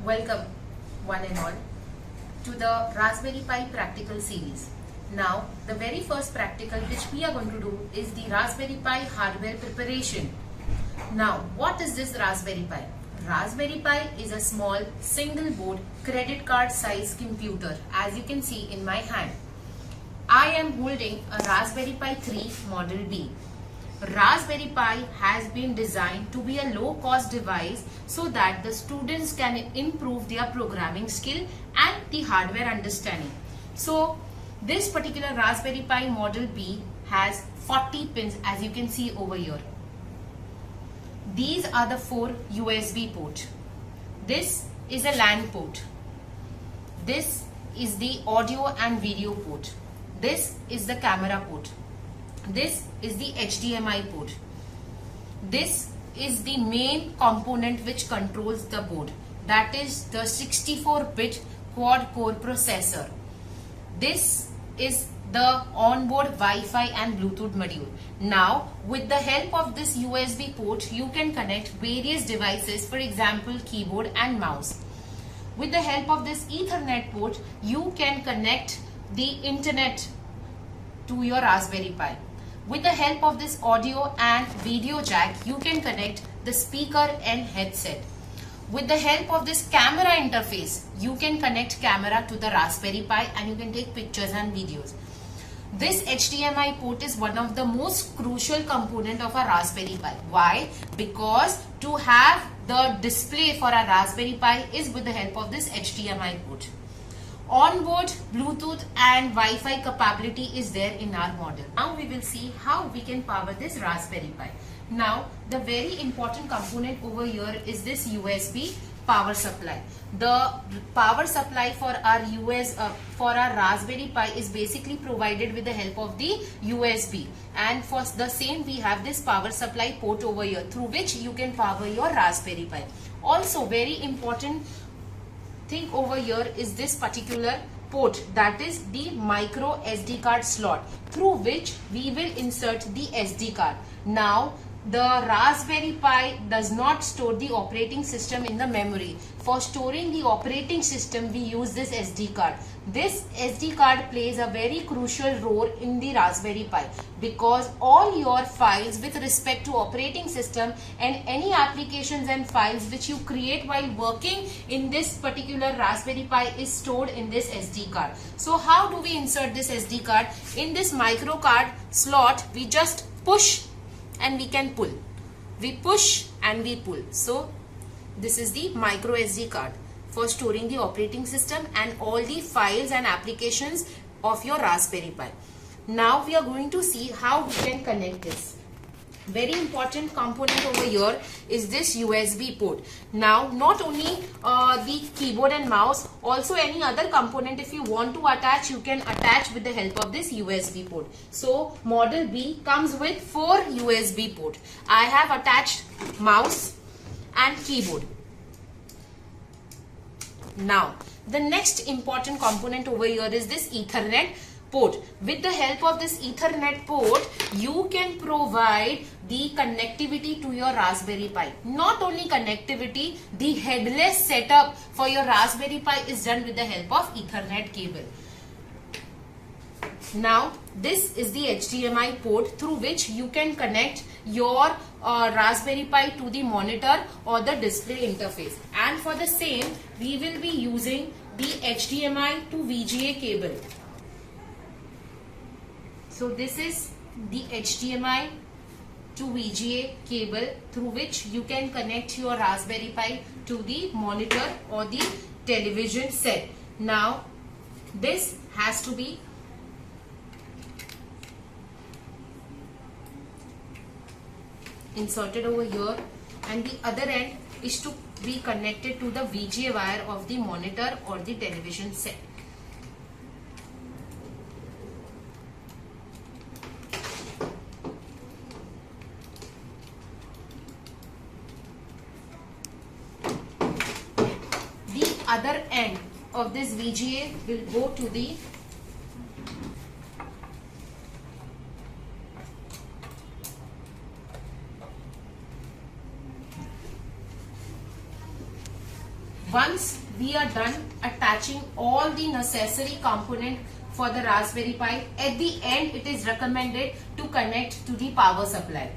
Welcome, one and all, to the Raspberry Pi practical series. Now, the very first practical which we are going to do is the Raspberry Pi hardware preparation. Now, what is this Raspberry Pi? Raspberry Pi is a small single board credit card size computer, as you can see in my hand. I am holding a Raspberry Pi 3 Model B. Raspberry Pi has been designed to be a low-cost device so that the students can improve their programming skill and the hardware understanding. So, this particular Raspberry Pi Model B has 40 pins, as you can see over here. These are the 4 USB ports. This is a LAN port. This is the audio and video port. This is the camera port. This is the HDMI port. This is the main component which controls the board. That is the 64-bit quad-core processor. This is the onboard Wi-Fi and Bluetooth module. Now, with the help of this USB port, you can connect various devices, for example, keyboard and mouse. With the help of this Ethernet port, you can connect the internet to your Raspberry Pi. With the help of this audio and video jack, you can connect the speaker and headset. With the help of this camera interface, you can connect camera to the Raspberry Pi and you can take pictures and videos. This HDMI port is one of the most crucial component of a Raspberry Pi. Why? Because to have the display for a Raspberry Pi is with the help of this HDMI port. Onboard Bluetooth and Wi-Fi capability is there in our model. Now we will see how we can power this Raspberry Pi. Now the very important component over here is this USB power supply. The power supply for our Raspberry Pi is basically provided with the help of the USB, and for the same we have this power supply port over here through which you can power your Raspberry Pi. Also very important thing over here is this particular port, that is the micro SD card slot through which we will insert the SD card. Now the Raspberry Pi does not store the operating system in the memory. For storing the operating system we use this SD card. This SD card plays a very crucial role in the Raspberry Pi because all your files with respect to operating system and any applications and files which you create while working in this particular Raspberry Pi is stored in this SD card. So how do we insert this SD card? In this micro card slot we just push and we can pull. We push and we pull. So this is the micro SD card for storing the operating system and all the files and applications of your Raspberry Pi. Now we are going to see how we can connect this. Very important component over here is this USB port. Now not only the keyboard and mouse, also any other component if you want to attach, you can attach with the help of this USB port. So Model B comes with 4 USB port. I have attached mouse and keyboard. Now the next important component over here is this Ethernet port. With the help of this Ethernet port, you can provide the connectivity to your Raspberry Pi. Not only connectivity, the headless setup for your Raspberry Pi is done with the help of Ethernet cable. Now this is the HDMI port through which you can connect your Raspberry Pi to the monitor or the display interface, and for the same we will be using the HDMI to VGA cable. So this is the HDMI to VGA cable through which you can connect your Raspberry Pi to the monitor or the television set. Now this has to be inserted over here, and the other end is to be connected to the VGA wire of the monitor or the television set. The other end of this VGA will go to the once we are done attaching all the necessary component for the Raspberry Pi, at the end it is recommended to connect to the power supply.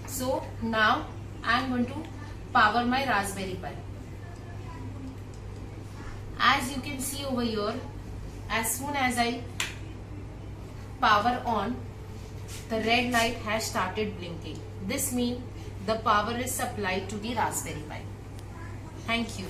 So now I am going to power my Raspberry Pi. As you can see over here, as soon as I power on, the red light has started blinking. This means the power is supplied to the Raspberry Pi. Thank you.